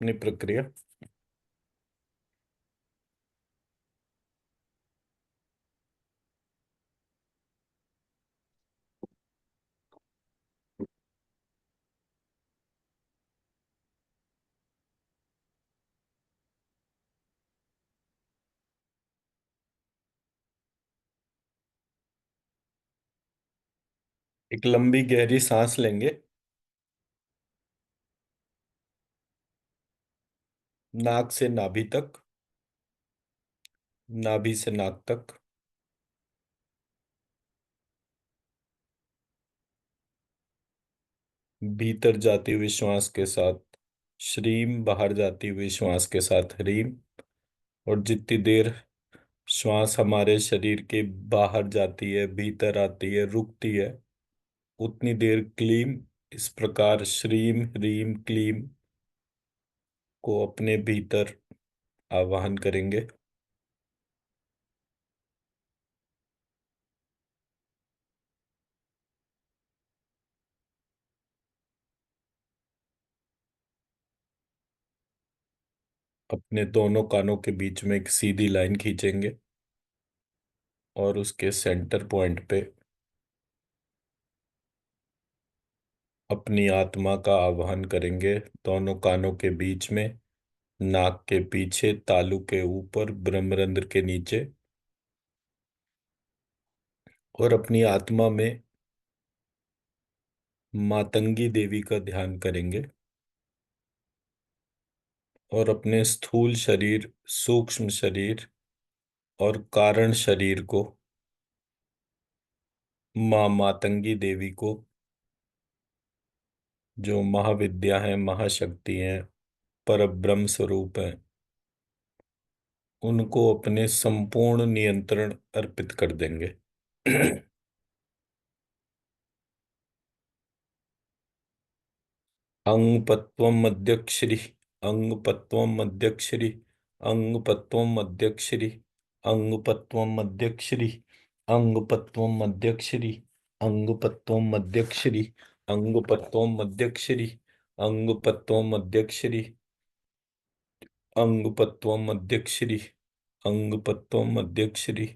अपनी प्रक्रिया। एक लंबी गहरी सांस लेंगे। नाक से नाभि तक, नाभि से नाक तक। भीतर जाती हुई श्वास के साथ श्रीम, बाहर जाती हुई श्वास के साथ ह्रीम। और जितनी देर श्वास हमारे शरीर के बाहर जाती है, भीतर आती है, रुकती है, उतनी देर क्लीम। इस प्रकार श्रीम ह्रीम क्लीम को अपने भीतर आवाहन करेंगे। अपने दोनों कानों के बीच में एक सीधी लाइन खींचेंगे और उसके सेंटर पॉइंट पे अपनी आत्मा का आवाहन करेंगे। दोनों कानों के बीच में, नाक के पीछे, तालू के ऊपर, ब्रह्मरंध्र के नीचे। और अपनी आत्मा में मातंगी देवी का ध्यान करेंगे। और अपने स्थूल शरीर, सूक्ष्म शरीर और कारण शरीर को, माँ मातंगी देवी को, जो महाविद्या है, महाशक्ति है, पर ब्रह्म स्वरूप है, उनको अपने संपूर्ण नियंत्रण अर्पित कर देंगे। अंगपत्वम मध्यक्षरी, अंगपत्वम मध्यक्षरी, अंगपत्वम मध्यक्षरी, अंगपत्वम मध्यक्षरी, अंगपत्वम मध्यक्षरी, अंगपत्वम मध्यक्षरी, अंगपत्वम मध्यक्षरी, अंगपत्वम मध्यक्षरी, अंगपत्वम मध्यक्षरी, अंगपत्वम मध्यक्षरी।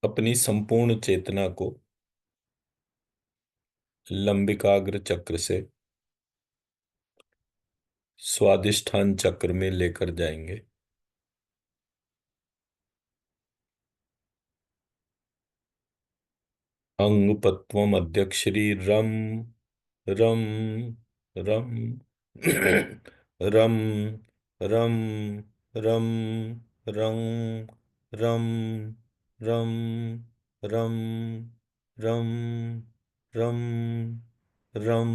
अपनी संपूर्ण चेतना को लंबिकाग्र चक्र से स्वादिष्ठान चक्र में लेकर जाएंगे। अंगपत्वम अध्यक्षरी रम, रम, रम, रम, रम, रम, रंग, रम, रम, रम, रम, रम, रम,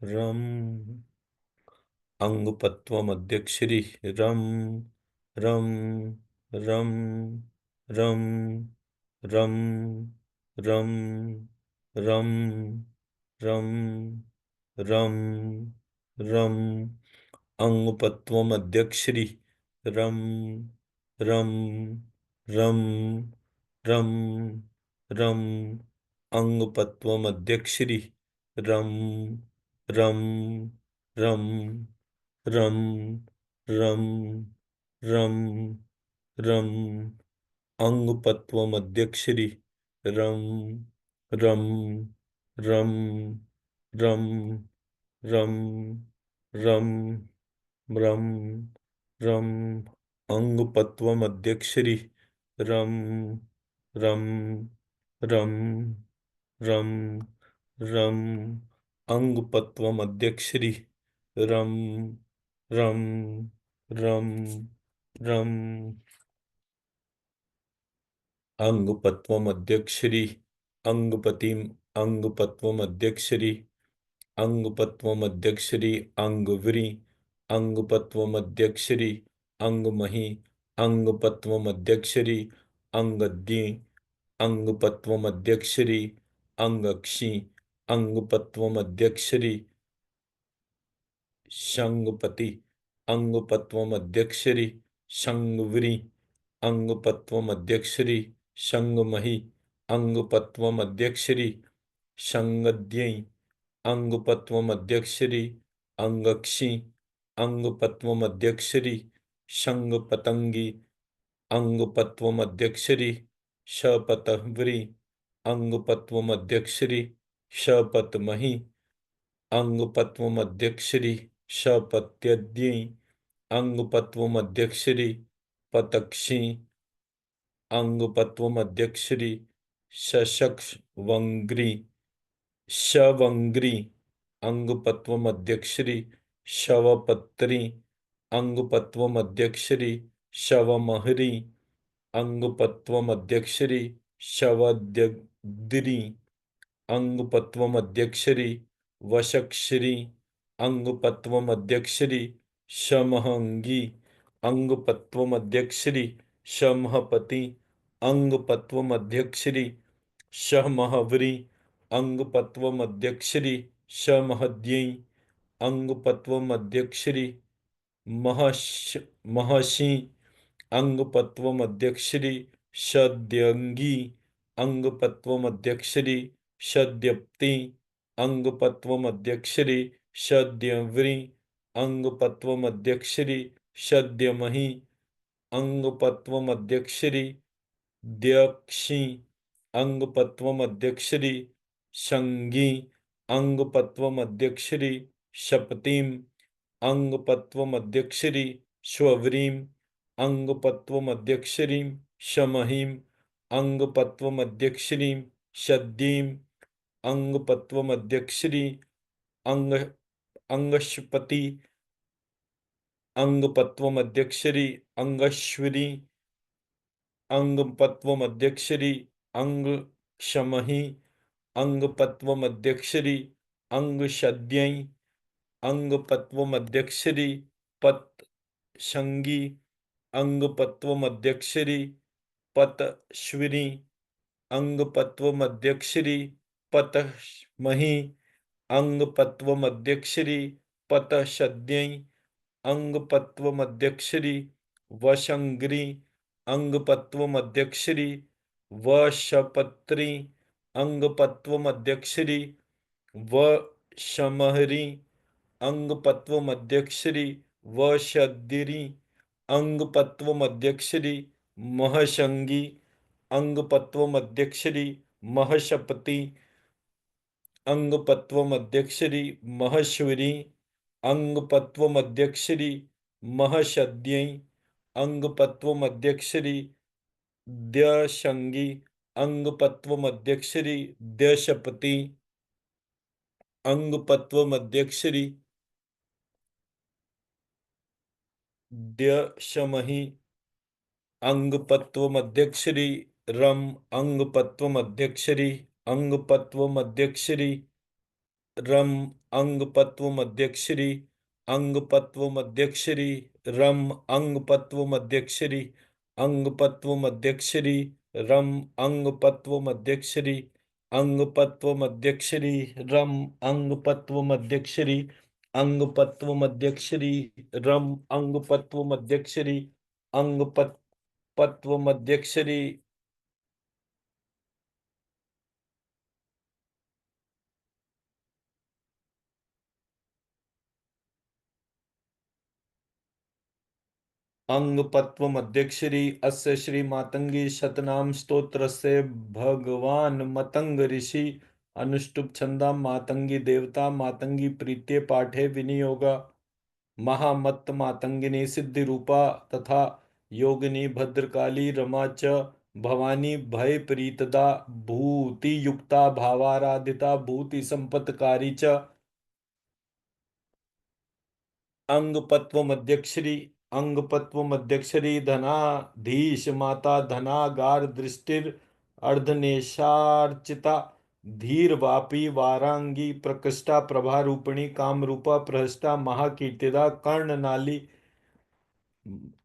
रम। अंगपत्वम अध्यक्षरी रम, रम, रम, रम, रम, रम, रम, रम, रम, रम। अंगपत्वम अध्यक्षरी रम, रम, रम, रम, रम। अंगपत्वम अध्यक्षरी रम, रम, रम, रम, रम, रम, रम। अंगपत्वम अध्यक्षरी रम, रम, रम, रम, रम, रम, रम, रम। अंगपत्वम अध्यक्षरी रम, रम, रम, रम, रम। अंगपत्वम अध्यक्षरी रम, रम, रम, रम। अंगपत्वम अध्यक्षरी अंगपतिम, अंगपत्वम अध्यक्षरी अंगपत्वम अध्यक्षरी अंगवरी, अंगपत्वम अध्यक्षरी अंगमही, अंगपत्वम अध्यक्षरी अंगद्य, अंगपत्वम अध्यक्षरी अंगक्षी, अंगपत्वम अध्यक्षरी शंगपति, अंगपत्वम अध्यक्षरी शंगवरी, अंगपत्वम अध्यक्षरी शंगमही अंगपत्वमध्यक्षरी शंगद्यै अंगपत्वमध्यक्षरी अंगक्षी अंगपत्वमध्यक्षरी शंगपतंगी अंगपत्वमध्यक्षरी शपथवरी अंगपत्वमध्यक्षरी शपथमही अंगपत्वमध्यक्षरी शपत्यद्यै अंगपत्वमध्यक्षरी पतक्षी अंगपत्वमध्यक्षरी शशक्वंग्री शवंग्री अंगपत्वमध्यक्षरी शवपत्री अंगपत्वमध्यक्षरी शवमहरी अंगपत्वमध्यक्षरी शवद्यग्री अंगपत्वमध्यक्षरी वशक्षरी अंगपत्वमध्यक्षरी शमहंगी अंगपत्वमध्यक्षरी शमहपति अंगपत्वमध्यक्षरी शमहवरी अंगपत्वमध्यक्षरी शमहद्यै अंगपत्वमध्यक्षरी महर्षि अंगपत्वमध्यक्षरी शद्यंगी अंगपत्वमध्यक्षरी शद्यप्ति अंगपत्वमध्यक्षरी शद्यवरी अंगपत्वमध्यक्षरी शद्यमही अंगपत्वमध्यक्षरी द्यक्षी अंगपत्वमध्यक्षरी शंगी अंगपत्वमध्यक्षरी शपतिम अंगपत्वमध्यक्षरी श्ववरीम अंगपत्वमध्यक्षरीं शमहीम अंगपत्वमध्यक्षरीं शद्यीम अंगपत्वमध्यक्षरी अंग अंगशपति अंगपत्वमध्यक्षरी अंगश्वरी अंगपत्वमध्यक्षरी अंगशमही अंगपत्वमध्यक्षरी अंगशद्यै अंगपत्वमध्यक्षरी पतशंगी अंगपत्वमध्यक्षरी पतश्वरी अंगपत्वमध्यक्षरी पतमही अंगपत्वमध्यक्षरी पतशद्यै अंगपत्वमध्यक्षरी वशंग्री अंगपत्वमध्यक्षरी वशपत्री अंगपत्वमध्यक्षरी वशमहरी अंगपत्वमध्यक्षरी वशद्यरी अंगपत्वमध्यक्षरी महशंगी अंगपत्वमध्यक्षरी महशपति अंगपत्वमध्यक्षरी महश्वरी अंगपत्वमध्यक्षरी महशद्यै अंगपत्वमध्यक्षरी द्यशंगी अंगपत्वमध्यक्षरी द्यशपति अंगपत्वमध्यक्षरी द्यशमही अंगपत्वमध्यक्षरी रम अंगपत्वमध्यक्षरी अंगपत्वमध्यक्षरी रम अंगपत्वमध्यक्षरी अंगपत्वमध्यक्षरी रम अंगपत्वमध्यक्षरी अंगपत्वमध्यक्षरी रम अंगपत्वमध्यक्षरी अंगपत्वमध्यक्षरी रम अंगपत्वमध्यक्षरी अंगपत्वमध्यक्षरी रम अंगपत्वमध्यक्षरी अंगपत्वमध्यक्षरी अंगपत्वमध्यक्षरी अस्य श्री मातंगी शतनाम स्तोत्रस्य भगवान मतंग ऋषि अनुष्टुप छंदा मातंगी देवता मातंगी प्रीत्ये पाठे विनियोगा महामत्त मातंगिनी सिद्धि रूपा तथा योगिनी भद्रकाली रमा च भवानी भय प्रीतदा भूति युक्ता भावाराधिता भूति संपत्कारी च अंगपत्वमध्यक्षरी अंगपत्वमध्यक्षरी धनाधीश माता धनागार दृष्टिर अर्धनेशार्चिता धीर वापी वारांगी प्रकृष्टा प्रभारूपिणी कामरूपा प्रहष्टा महाकीर्तिदा कर्णनाली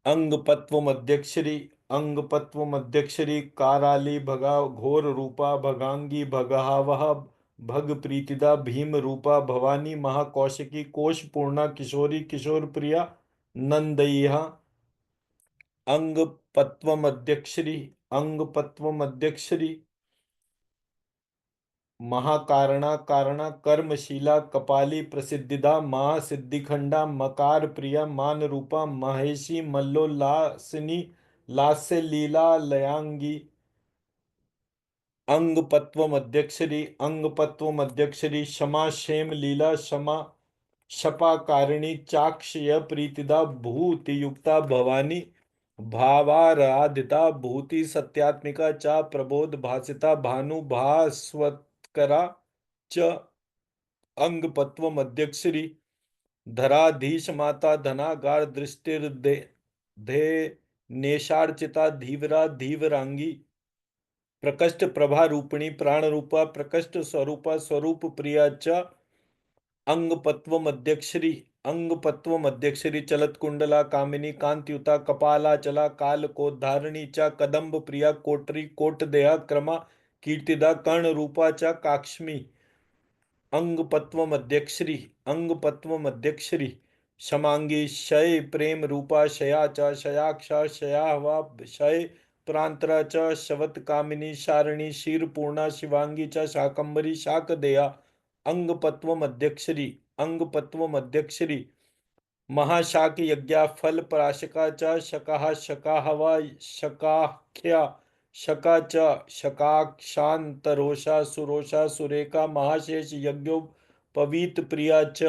अंगपत्वमध्यक्षरी अंगपत्वमध्यक्षरी काराली भगा घोर रूपा भगांगी भगावह भग प्रीतिदा भीम रूपा भवानी महाकौशिकी कोश पूर्णा किशोरी किशोर प्रिया नंदय्या अंगपत्वमध्यक्षरी अंग पत्व मध्यक्षरी। महाकारणा कारणा कर्मशीला कपाली प्रसिद्धिदा महासिद्धिखंडा मकार प्रिया मान रूपा महेशी मल्लोलासिनी लास्य लीला लयांगी। अंग पत्व मध्यक्षरी अंग पत्व मध्यक्षरी क्षमा क्षेम लीला क्षमा शपाकारिणी चाक्षय प्रीतिदा भूति युक्ता भवानी भावाराधिता भूति सत्यात्मिका च प्रबोध भासिता भानु भास्वत्करा च। अंग पत्व मध्यक्षरी धराधीश माता धनागार दृष्टिर्दे धे नेशार्चिता धीवरा धीवरांगी प्रकस्ट प्रभा रूपिणी प्राण रूपा प्रकस्ट स्वरूपा स्वरूप प्रिया च। अंग पत्व मध्यक्षरी अंग पत्व मध्यक्षरी चलत कुंडला कामिनी कांतियुता कपाला चला काल कोद्धारिणी च कदम्ब प्रिया कोटरी कोट देहा क्रमा कीर्तिदा कर्ण रूपा च काक्ष्मी। अंग पत्व मध्यक्षरी अंग पत्व मध्यक्षरी क्षमांगी शय प्रेम रूपा शया च शयाक्षा शयाहवा शय प्रांतरा च शवत कामिनी शारिणी क्षीरपूर्णा शिवांगी च शाकंभरी शाकदेया। अंग पत्व मध्यक्षरी अंग पत्व मध्यक्षरी महाशाक यज्ञा फल पराशका च शकाः शकाहवा शकाख्या शका च शकाक्षांतरोषा सुरोषा सुरेखा महाशेष यज्ञोपवीत प्रिया च।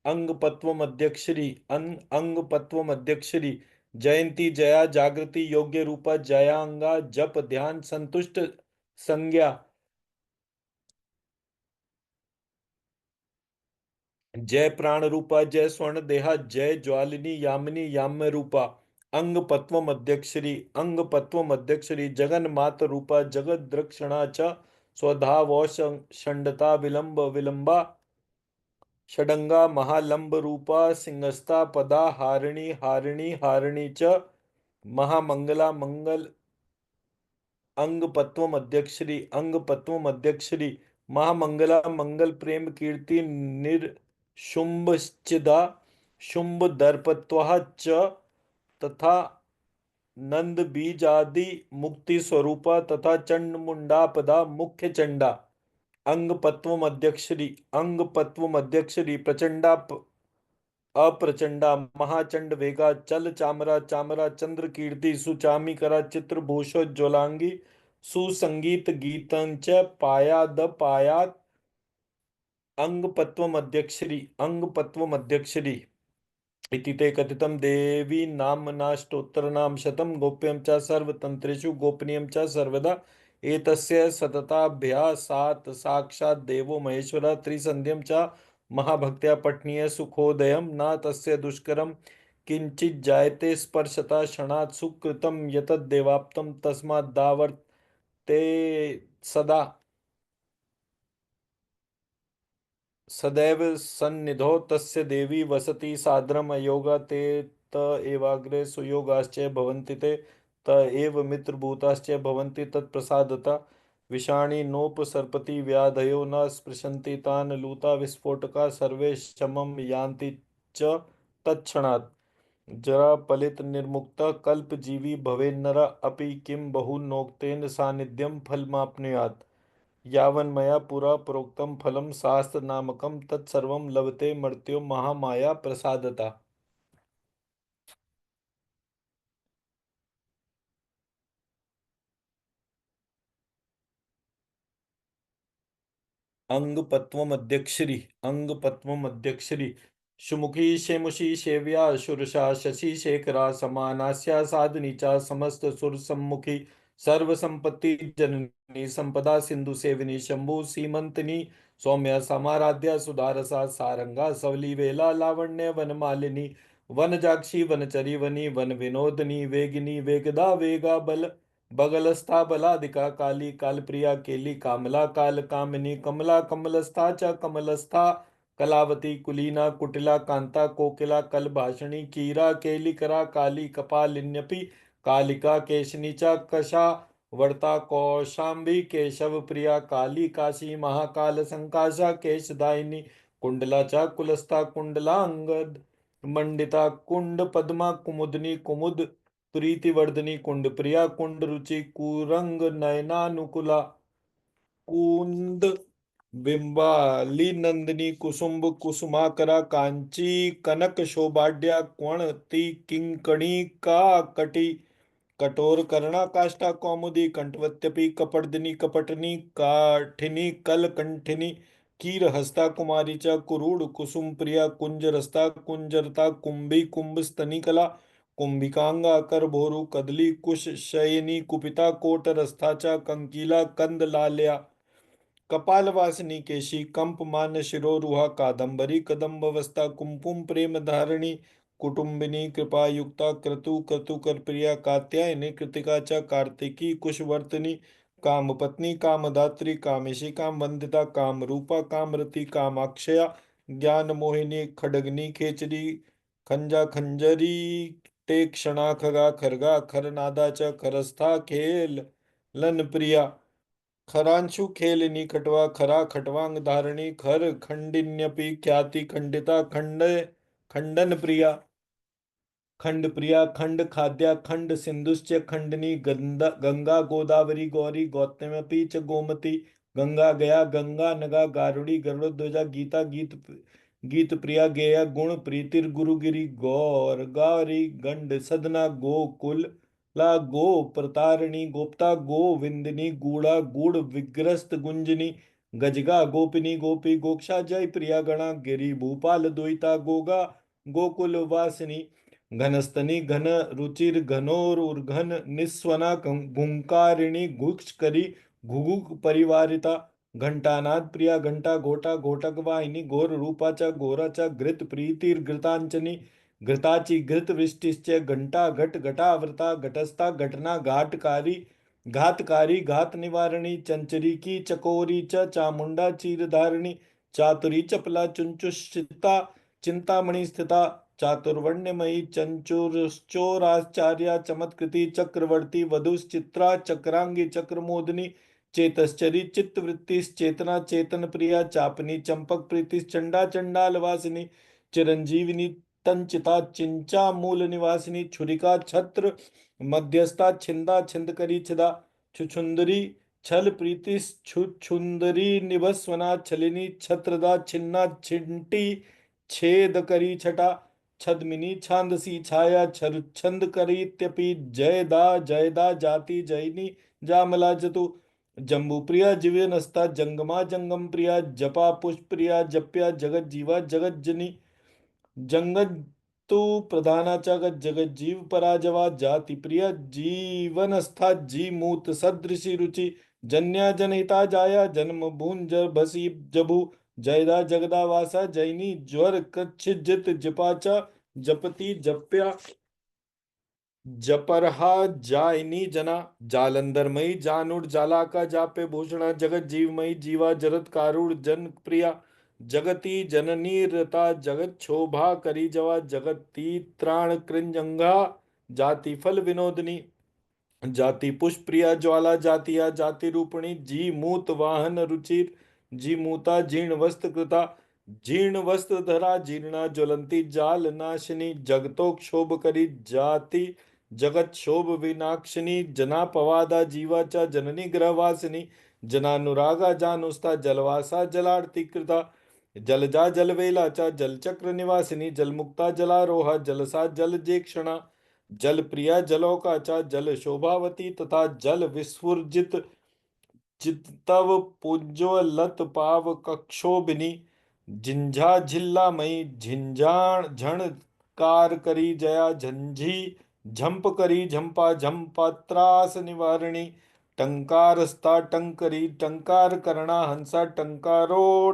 अंग पत्व मध्यक्षरी अंग पत्व मध्यक्षरी जयंती जया जागृति योग्य रूपा जयांगा जप ध्यान संतुष्ट संज्ञा जय प्राण रूपा जय स्वर्ण देहा जय ज्वालिनी यामिनी याम्य रूपा। अंग पद्म मध्यक्षरी अंग पद्म मध्यक्षरी जगन मात रूपा जगत द्रक्षणा च स्वधावोष षंडता विलंब विलंबा षडंगा महालंब रूपा सिंहस्था पदा हारिणी हारिणी हारिणी च महामंगला मंगल। अंग पद्म मध्यक्षरी अंग पद्म मध्यक्षरी महामंगला मंगल प्रेम कीर्ति निर्शुंभश्चिदा शुंभ दर्पत्वा च तथा नंद बीजादि मुक्ति स्वरूपा तथा चंड मुंडापदा मुख्य चंडा। अंग पद्म मध्यक्षरी अंग पद्म मध्यक्षरी प्रचंडा अप्रचंडा महाचंड वेगा चल चामरा चामरा चंद्र कीर्ति सुचामीकरा चित्रभूषोज्ज्वलांगी सुसंगीत गीतंच पायाद पायात्। अंग पत्व मध्यक्षरी अंग पत्व मध्यक्षरी इति ते कथितं देवी नाम्नाष्टोत्तरनाम शतं गोप्यं च सर्वतन्त्रेषु गोपनीयं च सर्वदा एतस्य सतताभ्यासात् साक्षात् देवो महेश्वरः त्रिसन्ध्यं च महाभक्त्या पठनीय सुखोदयं न तस्य दुष्करं किञ्चिज्जायते स्पर्शता क्षणात् सुकृतं यतद्देवाप्तं तस्माद्दावर्ते सदा सदैव सन्निधौ तस्य देवी वसति सादरम् अयोगा ते त एवाग्रे सुयोगाश्च भवन्ति ते त एव मित्रभूताश्च भवन्ति तत्प्रसादता विषाणी नोपसर्पति व्याधयो न स्पृशन्ति तान् लूता विस्फोटका सर्वे शमं यान्ति च तत्क्षणात्। जरा पलित निर्मुक्तः कल्पजीवी भवेन्नरः अपि किं बहुनोक्तेन सान्निध्यं फलमाप्नुयात्। यावन्मया पुरा प्रोक्तं फलं शास्त्रनामकं तत्सर्वं लभते मर्त्यो महामाया प्रसादता। अंग पत्वम अध्यक्षरी अंग पत्वम अध्यक्षरी सुमुखी शेमुषी सेव्या शुरशा शशि शेखरा समानास्या साधनी चा समस्त सुर सम्मुखी सर्व संपत्ति जननी संपदा सिंधु सेविनी शंभु सीमंतनी सौम्या समाराध्या सुधारसा सारंगा सवली वेला लावण्य वनमालिनी वनजाक्षी वनचरी वनी वन विनोदनी वेगिनी वेगदा वेगा बल बगलस्था बलादिका काली कालप्रिया केली कामला काल कामिनी कमला कमलस्था च कमलस्था कलावती कुलीना कुटिला कांता कोकिला कलभाषिणी कीरा केलिकरा काली कपालिन्यपि कालिका केशनी च कषा वर्ता कौशाम्बी केशव प्रिया काली काशी महाकाल संकाशा केशदायिनी कुंडला च कुलस्था कुंडलांगद मंडिता कुंड पद्मा कुमुदनी कुमुद प्रीतिवर्धनी कुंड प्रिया कुंड रुचि कुरंग नयनानुकुला कुंद बिंबाली नंदिनी कुसुम्ब कुसुमाकरा कांची कनक शोभाढ्या क्वणति किंकणी का कटी कठोर कर्णा काष्ठा कौमुदी कंठवत्यपि कपर्दिनी कपटनी काठिनी कलकंठिनी कीर हस्ता कुमारी च कुरूड कुसुम प्रिया कुंजरस्ता कुंजरता कुंभी कुंभ स्तनी कला कुंभिकांगा कर भोरु कदली कुश शयनी कुपिता कोटरस्था च कंकीला कंद लाल्या कपालवासिनी केशी कंपमान शिरोरुहा कादंबरी कदम्बवस्था कुमकुम प्रेम धारिणी कुटुंबिनी कृपा युक्ता क्रतु क्रतु कर प्रिया कात्यायनी कृतिका च कार्तिकी कुशवर्तनी काम पत्नी कामदात्री कामेशी काम वंदिता काम रूपा कामरती कामाक्षया ज्ञान मोहिनी खडगनी खेचरी खंजा खंजरी टेक्षणा खगा खरगा खरनादा च खरस्था खेल लन प्रिया खरांशु खेलिनी खटवा खरा खटवांग धारिणी खर खंडिन्यपि ख्याति खंडिता खंडन प्रिया खंड प्रिया खंड खाद्या खंड सिंधुश्च खंडनी गंगा गोदावरी गौरी गौतमपि च गोमती गंगा गया गंगा नगा गारुड़ी गरुड़ध्वजा गीता गीत प्रिया गेया गुण प्रीतिर गुरुगिरी गौर गौरी गंड सदना गोकुल ला गो प्रतारिणी गोप्ता गोविंदिनी गूढ़ा गूढ़ विग्रस्त गुंजनी गजगा गोपिनी गोपी गोक्षा जय प्रिया गणा गिरी भूपाल द्वैता गोगा गोकुल वासिनी घनस्तनी घन रुचिर घनोर उर्घन निस्वना गुंकारिणी घुक्षकरी घुघुक परिवारिता घंटानाद प्रिया घंटा घोटा घोटक वाहिनी घोर रूपा च घोरा च घृत प्रीतिर घृतांचनी घृताची घृत वृष्टिश्च घंटा घट घटावृता घटस्था घटना घाटकारी घातकारी घात निवारणी चंचरी की चकोरी च चामुंडा चीरधारिणी चातुरी चपला चुंचुषिता चिंतामणि स्थिता चातुर्वर्ण्यमयी चंचुरश्चोराचार्या चमत्कृति चक्रवर्ती वधुश्चित्रा चक्रांगी चक्रमोदिनी चेतश्चरी चित्तवृत्तिश्चेतना चेतन प्रिया चापनी चंपक प्रीतिश्चंडा चंडाल वासिनी चिरंजीविनी तंचिता चिंचा मूल निवासिनी छुरिका छत्र मध्यस्था छिंदा छिंदकरी छिदा छुछुंदरी छल प्रीति छुछुंदरी निभस्वना छलिनी छत्रदा छिन्ना छिंटी छेद करी छटा छदमिनी छांदसी छाया छंद करीत्यपि जयदा जयदा जाति जैनी जामला जतु जम्बू प्रिया जिव्यनस्ता जंगमा जंगम प्रिया जपा पुष्प प्रिया जप्या जगत जीवा जगत जनी जंगत तु प्रधानाचा जगत जीव पराजवा जाति प्रिय जीवनस्था जी मूत सदृशी रुचि जन्या जनहिता जाया जन्म भून जर बसी जभु जयदा जगदा वासा जैनी ज्वर कच्छ जित जपाचा जपति जप्या जपरहा जाइनी जना जालंधरमयी जानुर जाला का जापे भूषणा जगत जीवमयी जीवा जरत कारुण जन प्रिया जगती जननी रता जगत शोभा करी जवा जगती त्राण कृंजंगा जाति फल विनोदनी जाति पुष्प प्रिया ज्वाला जातिया जाति रूपिणी जी मूत वाहन रुचिर जी मूता जीर्ण वस्त्र कृता जीर्ण वस्त्र धरा जीर्णा ज्वलंती जाल नाशिनी जगतो क्षोभ करी जाति जगत शोभ विनाशिनी जना पवादा जीवाचा जननी ग्रहवासिनी जनानुरागा जानुस्ता जलवासा जलार्ति कृता जलजा जलवेलाचा जलचक्र निवासिनी जलमुक्ता जलारोहा जलसा जल जेक्षणा जल प्रिया जलौकाचा जल शोभावती तथा जल विस्फुजित चितव पुज्ज्वलत पाव कक्षोभिनी झिंझा झिल्ला मई झिंझाण झण कार करी जया झंझी झंप करी झंपा झंपा त्रास निवारणी टंकारस्ता टंकरी टंकार करणा हंसा टंकारो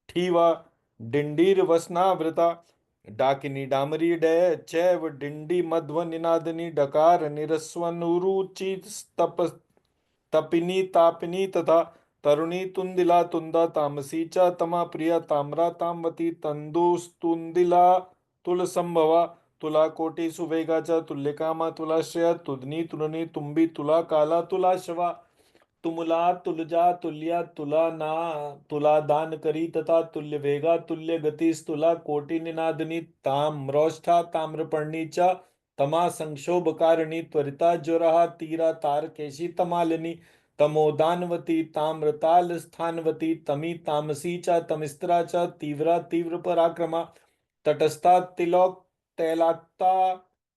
ठीवा डिंडीर वसनावृता डाकिनी डामरी डय चैव डिंडी मध्व निनादनी डकार निरस्वनुरुचि तपिनी तापिनी तथा तरुणी तुंदिला तुंदा तामसी च तमा प्रिया ताम्रा तामवती तंदुस्तुंदिला तुल संभवा तुला कोटि सुवेगा च तुल्यकामा तुलाश्रया तुदनी तुलनी तुम्बी तुला काला तुलाशवा तुमुला तुलजा तुल्या तुला ना तुला दान करी तथा तुल्य वेगा तुल्य गती स्तुला कोटि निनादनी ताम्रोष्ठा ताम्रपर्णी च तमा संक्षोभकारिणी त्वरिता ज्वरहा तीरा तारकेशी तमालिनी तमोदानवती ताम्रताल स्थानवती तमी तामसी च तमिस्त्रा च तीव्रा तीव्र पराक्रमा तटस्था तिलोक तैलाक्ता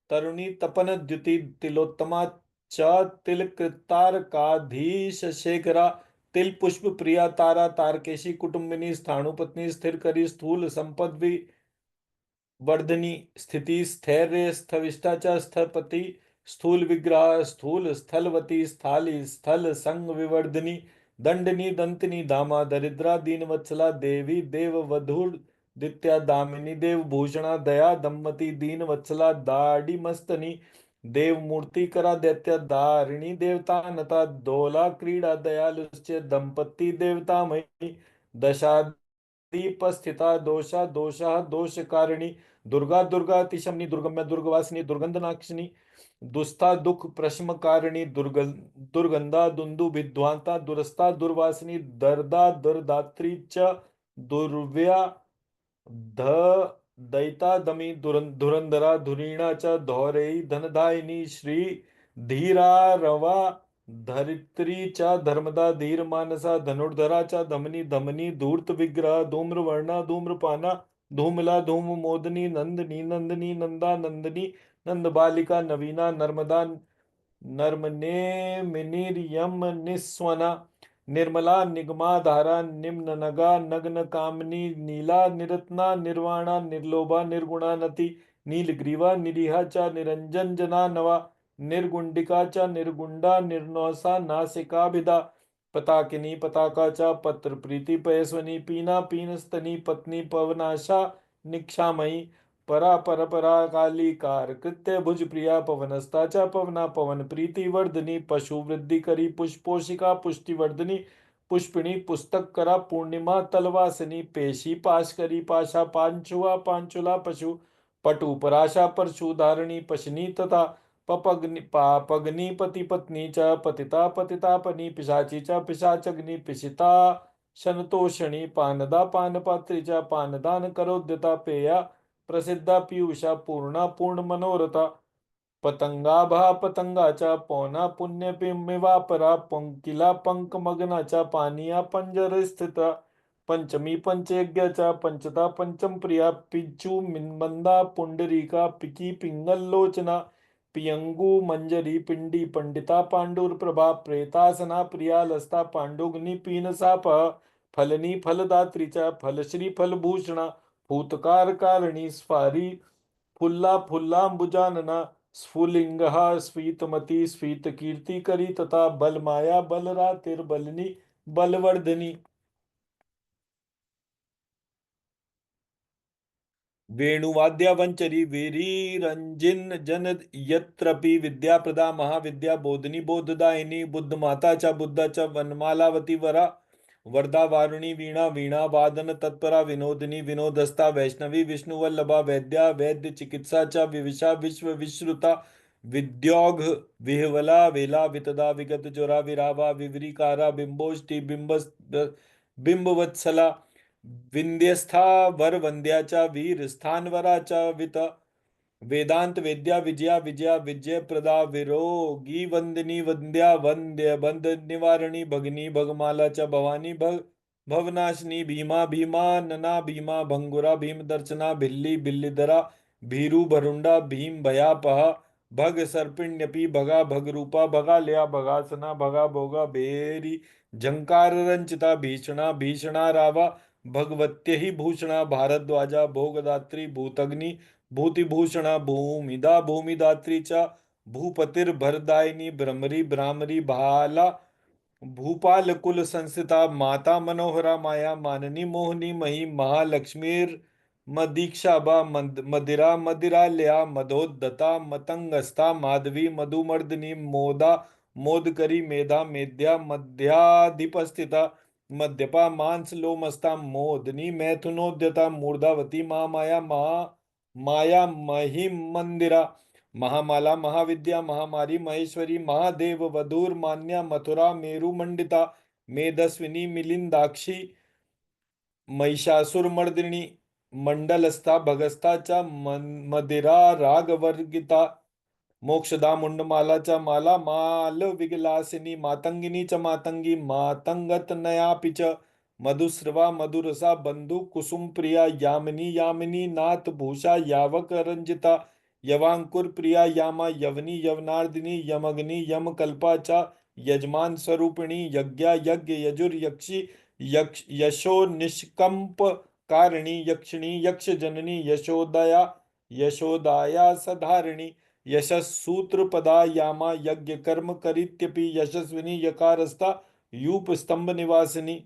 तरुणी तपन द्युति तिलोत्तमा च तिलकृतारकाधीश शेखरा तिल पुष्प प्रिया तारा तारकेशी कुटुंबिनी स्थाणुपत्नी स्थिर करी स्थूल संपद वर्धनी स्थिति स्थैर्य स्थविष्ठा च स्थपति स्थूल विग्रह स्थूल स्थलवती स्थाली स्थल संग विवर्धनी दंडनी दंतनी दामा दरिद्रा दीनवत्सला देवी देव वधुर दित्या दामिनी देव भूषणा दया दम्मती दीन वत्सला दाढ़ी मस्तनी देव मूर्ति करा दैत्य दारिणी देवता नता दोला क्रीड़ा दयालुश्च दंपति देवता मयि दशा दीपस्थिता दोषा दोषा दोषकारिणी दुर्गा दुर्गा अतिशमनी दुर्गम्य दुर्गवासिनी दुर्गंधनाक्षिणी दुस्ता दुख प्रशम कारिणी दुर्गंधा दुंदु विद्वांता दुरस्ता दुर्वासिनी दर्दा दुर्दात्री च दुर्व्या ध दैता दमी धुरंधरा धुरीणा च धौरेयी धनदायिनी श्री धीरा रवा धरित्री च धर्मदा धीर मानसा धनुर्धरा च धमनी धमनी धूर्त विग्रह धूम्रवर्णा धूम्रपाना धूमला धूम मोदनी नंदनी नंदनी नंदा नंदनी नंद बालिका नवीना नर्मदा नर्मने मिनिर्यम निस्वना निर्मला निगमा धारा निम्न नगा नग्न कामनी नीला निरत्ना निर्वाणा निर्लोभा निर्गुणा नति नीलग्रीवा निरीहा च निरंजन जना नवा निर्गुंडिका च निर्गुंडा निर्नौसा नासिकाभिदा पताकिनी पताका च पत्र प्रीति पयस्वनी पीना पीन स्तनी पत्नी पवनाशा निक्षामयी परा पर परा काली कार कृत्य भुज प्रिया पवनस्ता च पवना पवन प्रीति वर्धनी पशु वृद्धि करी पुष्पोषिका पुष्टि वर्धनी पुष्पिणी पुस्तक करा पूर्णिमा तलवासिनी पेशी पाश करी पाशा पांचुआ पांचुला पशु पटु पराशा परशु धारिणी पशनी तथा पपग्नि पापग्नि पति पत्नी च पतिता पतितापनी पिशाची च पिशाचग्नि पिशिता शनतोषणी पानदा पानपात्री च पानदान करोद्यता पेया प्रसिद्धा पीयूषा पूर्णा पूर्ण मनोरथा पतंगाभा पतंगा च पौना पुण्य पिमिवापरा पंकिला पंक मग्ना च पानिया पंजर स्थित पंचमी पंचयज्ञ च पंचता पंचम प्रिया पिच्चू मिन्मंदा पुंडरीका पिकी पिंगल लोचना पियंगु मंजरी पिंडी पंडिता पांडुर प्रभा प्रेतासना प्रिया लस्ता पांडुग्नि पीन साप फलनी फलदात्री च फलश्री फलभूषणा फूतकार कारिणी स्फारी फुल्ला फुल्लांबुजानना स्फुलिंगः स्फीतमती स्फीतकीर्ति करी तथा बलमाया बलरातिर्बलिनी बलवर्धनी वेणुवाद्या वंचरी वीरी रंजिन जन यत्रपि विद्या प्रदा महाविद्या बोधनी बोधदायिनी बुद्ध माता च बुद्धा च वनमालावती वरा वरदा वारुणी वीणा वीणा वादन तत्परा विनोदिनी विनोदस्ता वैष्णवी विष्णुवल्लभा वैद्या वैद्य चिकित्सा च विविशा विश्व विश्रुता विद्योघ विहवला वेला वितदा विगत ज्वरा विरावा विवरिकारा बिंबोष्टि बिंबवत्सला विंध्यस्था वर वंद्याचा वीर स्थानवराचा वित वेदांत वेद्या विजया विजया विजय प्रदा विरोगी वंदिनी वंद्या वंद्य बंद निवारणी भगनी भगमालाचा भवानी भवनाशिनी भीमा भीमा नना भीमा भंगुरा भीम दर्शना भिल्ली बिल्लीधरा भीरु भरुंडा भीम भयापह भग सर्पिण्यपि भगा भगरूपा भगा लया भगासना भगा भोगा बेरी झंकार रंचिता भीषणा भीषणा रावा भगवत्य ही भूषणा भारद्वाजा भोगदात्री भूतग्नि भूतिभूषणा भूमिदा भूमिदात्री च भूपतिर्भरदायिनी भ्रमरी भ्रामरी भाला भूपाल कुल संस्थिता माता मनोहरा माया माननी मोहनी मही महालक्ष्मीर मदीक्षाभा मदिरा मदिरालया मदोद्धता मतंगस्था माधवी मधुमर्दिनी मोदा मोदकरी मेधा मेध्या मध्याधिपस्थिता मध्यपा मांस लोमस्ता मोदनी मैथुनोद्यता मूर्धावती महामाया महा माया महिम मंदिरा महामाला महाविद्या महामारी महेश्वरी महादेव वधूर मान्या मथुरा मेरु मंडिता मेधस्विनी मिलिंदाक्षी महिषासुरमर्दिनी मंडलस्था भगस्था च मदिरा रागवर्गिता मोक्षदा मुंडमाला माला माल विगलासिनी मातंगिनी च मातंगी मातंगत नयापि च मधुस्रवा मधुरसा बंधु कुसुम प्रिया यामिनी यामिनी नाथ भूषा यावक रंजिता यवांकुर प्रिया यामा यवनी यवनार्दिनी यमग्नि यम कल्पा च यजमान स्वरूपिणी यज्ञा यज्ञ यजुर यक्षी यशो निष्कंप कारिणी यक्षिणी यक्ष जननी यशोदया यशोदाया सधारिणी यशसूत्र पदा यामा यज्ञ कर्म करित्यपि यशस्विनी यकारस्था यूप स्तंभ निवासिनी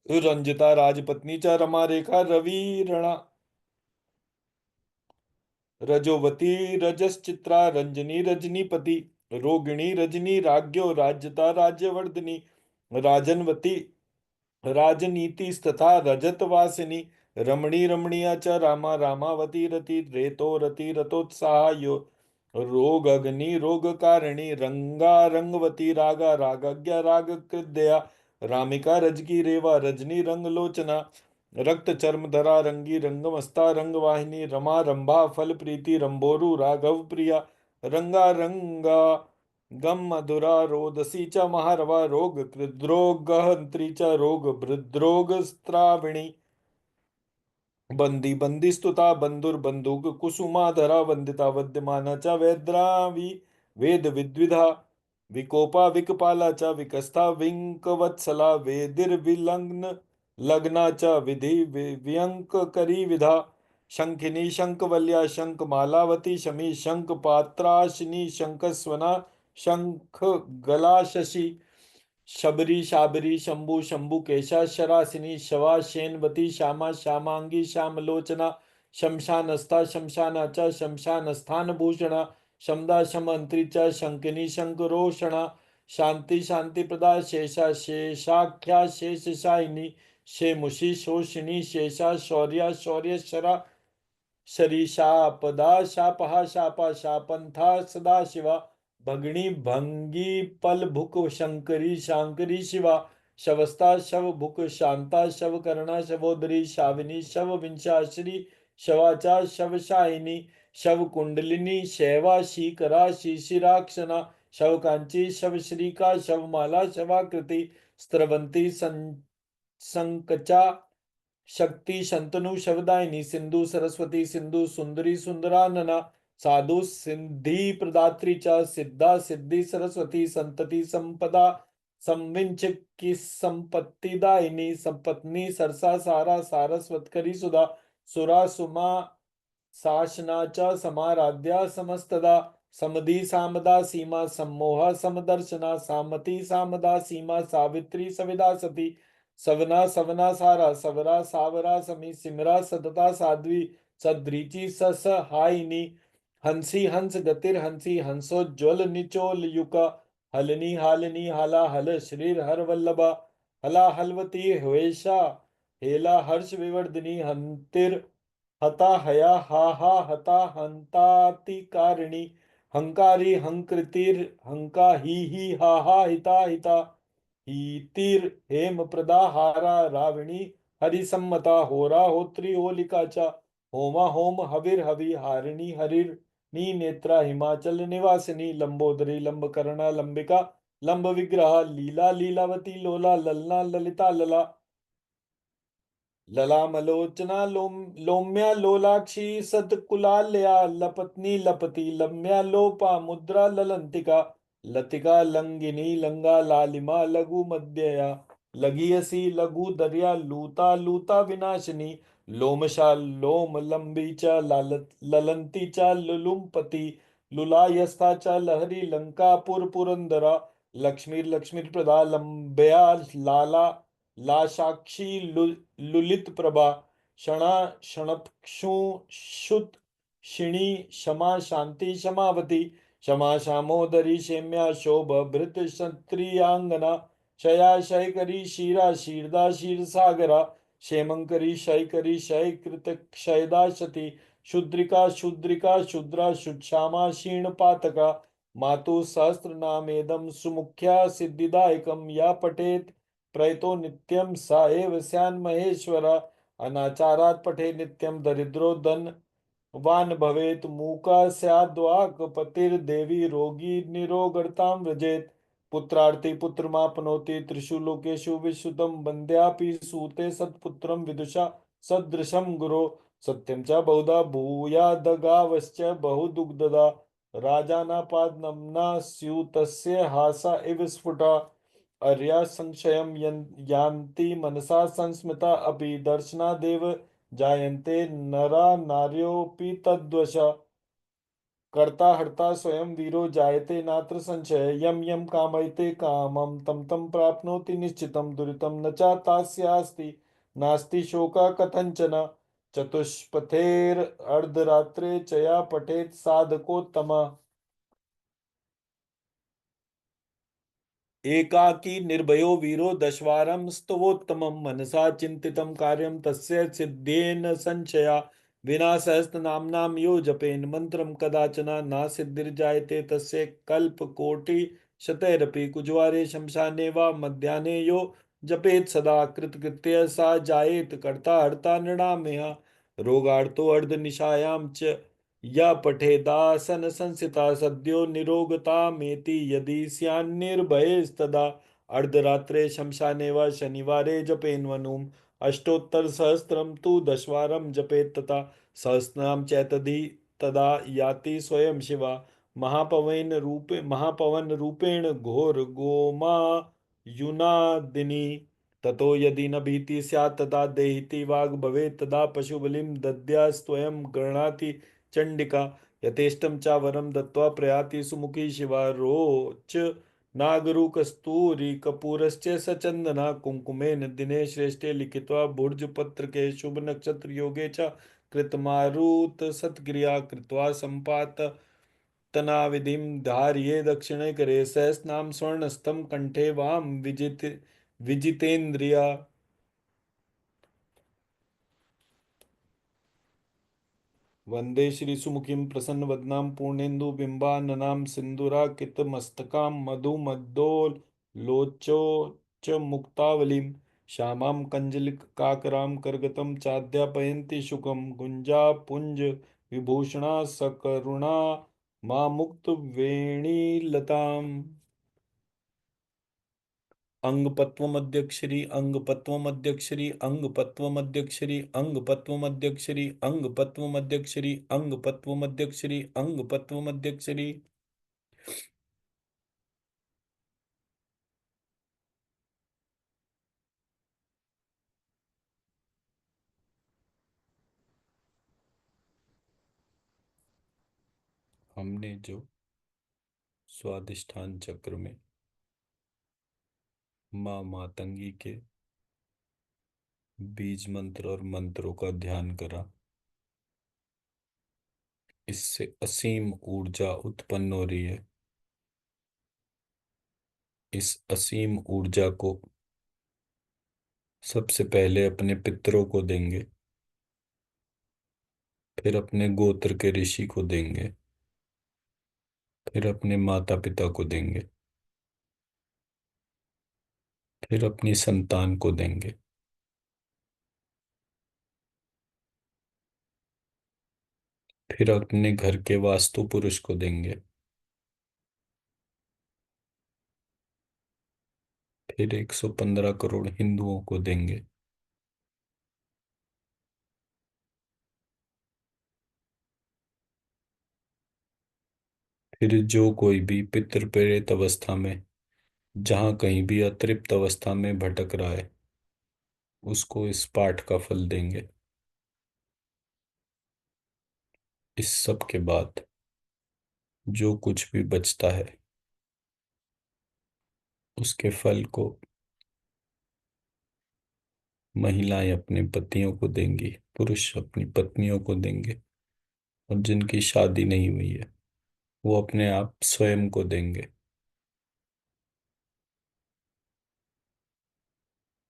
रंजिता राजपत्नी च रमा रेखा रविरणा रजोवती रजसचित्रा रंजनी रजनीपति रोगिणी रजनी राज्ञो राज्यता राज्यवर्धिनी राजनवती राजनीतिस्तथा रजतवासिनी रमणी रमणीया च रामा रामावती रति रेतो रति रतोत्साह यो रोगग्नि रोगकारिणी रंगा रंगवती रागा रागज्ञा रागकृदया रामिका रजकी रेवा रजनी रंगलोचना रक्त चर्मधरा रंगी रंगमस्ता रंगवाहिनी रमा रंभा फल प्रीति रंभोरु राघव प्रिया रंगा रंगा गम मधुरा रोदसी च महारवा रोग कृद्रोगहंत्री च रोग भृद्रोग स्त्राविणी बंदी बंदी स्तुता बंधुर बंदूक कुसुमाधरा वंदिता वद्यमाना च वेद्रावी वेद विद्विधा विकोपा विकपाला च विकस्था विंकवत्सला वेदिर विलग्न लग्ना च विधि व्यंक करी विधा शंखिनी शंखवल्या शंख मालावती शमी शंख पात्राशिनी शंखस्वना शंख गला शशि शबरी शाबरी शंभु शंभु केशा शरासिनी शवा शेनवती श्यामा श्यामांगी श्यामलोचना शमशानस्था शमशाना च शमशानस्थान भूषणा शमदा शमंत्री च शंकिनी शंकरोषणा शांति शांति प्रदा शेषा शेषाख्या शेषशायिनी शेमुषी शोषिणी शेषा शौर्या शौर्य शरा शरीशापदा शापहा शापा शापंथा सदाशिवा भगिनी भंगी पल भुक शंकरी शांकरी शिवा शवस्ता शव भुक शांता शव कर्णा शवोदरी शाविनी शव विंशाश्री शवाचा शवशायिनी शव कुंडलिनी शैवा शीकरा शिशिराक्षना शवकांची शवश्रीका शवमाला शवाकृति स्त्रवंती संकचा शक्ति शंतनु शवदायिनी सिंधु सरस्वती सिंधु सुंदरी सुंदरानना साधु सिद्धि प्रदात्री च सिद्धा सिद्धि सरस्वती संतति संपदा संविंच की संपत्तिदायिनी संपत्नी सरसा सारा सारस्वतकरी सुधा सुरा सुमा शासना च समाराध्या समस्तदा समधि सामदा सीमा सम्मोह समदर्शना सामति सामदा सीमा सावित्री सविदा सती सवना सवना सारा सवरा सावरा समी सिमरा सतता साध्वी सदृची ससहायिनी हंसी हंस गतिर हंसी हंसोज्वल निचोल युका हलनी हालनी हाला हल श्रीर हर वल्लभा हला हलवती हवेशा हेला हर्ष विवर्धिनी हंतिर हता हया हा हा हता हंताति कारिणी हंकारी हंकृतिर हंका ही हा हा हिता हिता हीतिर हेम प्रदा हारा राविणी हरिसम्मता होरा होत्री होलिका चा होमा होम हविर हवि हारिणी हरिर नी नेत्रा हिमाचल निवासिनी लंबोदरी लंबकर्णा लंबिका लंब विग्रह लीला लीलावती लोला ललना ललिता लला ललामलोचना लोम्या लोलाक्षी सतकुलाल्या लपत्नी लपति लम्या लोपा मुद्रा ललंतिका लतिका लंगिनी लंगा लालिमा लघु मध्यया लगीयसी लघु दर्या लूता लूता विनाशिनी लोमशा लोम लंबी च ललंती च लुलुमपति लुलायस्था च लहरी लंकापुर पुरंदरा लक्ष्मी लक्ष्मी प्रदा लंबया लाला लाशाक्षी लुलित प्रभा क्षणा क्षणक्षुषुत क्षिणी क्षमा शांति क्षमावती क्षमा श्यामोदरी क्षेम्या शोभ भृत क्षत्रियांगना क्षया शयकरी क्षीरा क्षीरदा क्षीर सागरा क्षेमंकरी शयकरी क्षय कृत क्षयदा सती शूद्रिका शूद्रिका शूद्रा शुश्यामा क्षीण पातका मातु सहस्रनामेदं सुमुख्या सिद्धिदायकं या पठेत् प्रयतो नित्यं सा एव स्यान्महेश्वरा अनाचारात् पठे नित्यं दरिद्रो धन वान भवेत मूका स्याद्वाक् पतिर्देवी रोगी निरोगर्तां व्रजेत पुत्रार्थी पुत्रमाप्नोति त्रिषु लोकेषु विश्रुतं वन्द्यापि सूते सत्पुत्रं विदुषा सदृशं गुरो सत्यं च बहुधा भूयादगावश्च बहुदुग्धदा राजानापादनम्ना स्यूतस्य हासा इव स्फुटा अर्या संशयं यान्ति मनसा संस्मिता अपि दर्शनादेव जायन्ते नरा नार्योऽपि तद्वशा कर्ता हर्ता स्वयं वीरो जायते नात्र संशय यम यम कामयते कामं तं तं प्राप्नोति निश्चितं दुरितं न च तास्यास्ति नास्ति शोका कथंचन चतुष्पथेर अर्धरात्रे चया पठेत साधकोत्तमा एकाकी निर्भयो वीरो दशवारं स्तवोत्तमं मनसा चिन्तितं कार्यं तस्य सिद्धेन संशया विना सहस्रनाम्नां यो जपेन मन्त्रं कदाचन नासिद्धिर्जायते तस्य कल्पकोटिशतैरपि कुजवारे शमशाने वा मध्याह्ने यो जपेत् सदा कृतकृत्य सा जायेत कर्ता हर्ता नृणामेह रोगार्तो अर्धनिशायां च या पठेदासन संसिता सद्यो निरोगतामेति यदि स्यान्निर्भयस्तदा अर्धरात्रे शमशाने वा शनिवारे जपेन्वनुम् अष्टोत्तरसहस्रं तु दशवारं जपेत् तथा सहस्रनाम चैतदि तदा याति स्वयं शिवा महापवन रूपेण घोर गोमा युनादिनी ततो यदि न भीति स्यात् तदा देहिति वाग् भवेत् तदा पशुबलिं दद्यास्त्वयं गृह्णाति चंडिका यथेष्टं च वरं दत्त्वा प्रयाति सुमुखी शिवा रोच नागरुकस्तूरी कपूरश्च सचन्दना कुङ्कुमेन दिने श्रेष्ठे लिखित्वा भुर्जपत्रके शुभ नक्षत्र योगे च कृतमारुत सत्क्रिया कृत्वा सम्पात विधिं धारये दक्षिणे करे सहस्रनाम स्वर्णस्थं कंठे वाम विजितेन्द्रिया वन्दे श्रीसुमुखीं प्रसन्नवदनां पूर्णेन्दुबिम्बाननां सिन्दूरार्कितमस्तकां मधुमद्दोलोचोच्चमुक्तावलीं श्यामां कञ्जलिकाकरां करगतं चाध्यापयन्ती शुकं गुञ्जापुञ्जविभूषणा सकरुणा मामुक्तवेणीलताम् अंगपत्वमध्यक्षरी अंगपत्वमध्यक्षरी अंगपत्वमध्यक्षरी अंगपत्वमध्यक्षरी अंगपत्वमध्यक्षरी अंगपत्वमध्यक्षरी अंगपत्वमध्यक्षरी। हमने जो स्वादिष्ठान चक्र में माँ मातंगी के बीज मंत्र और मंत्रों का ध्यान करा, इससे असीम ऊर्जा उत्पन्न हो रही है। इस असीम ऊर्जा को सबसे पहले अपने पितरों को देंगे, फिर अपने गोत्र के ऋषि को देंगे, फिर अपने माता पिता को देंगे, फिर अपनी संतान को देंगे, फिर अपने घर के वास्तु पुरुष को देंगे, फिर 115 करोड़ हिंदुओं को देंगे, फिर जो कोई भी पितृ प्रेत अवस्था में जहां कहीं भी अतृप्त अवस्था में भटक रहा है उसको इस पाठ का फल देंगे। इस सब के बाद जो कुछ भी बचता है उसके फल को महिलाएं अपने पतियों को देंगी, पुरुष अपनी पत्नियों को देंगे, और जिनकी शादी नहीं हुई है वो अपने आप स्वयं को देंगे।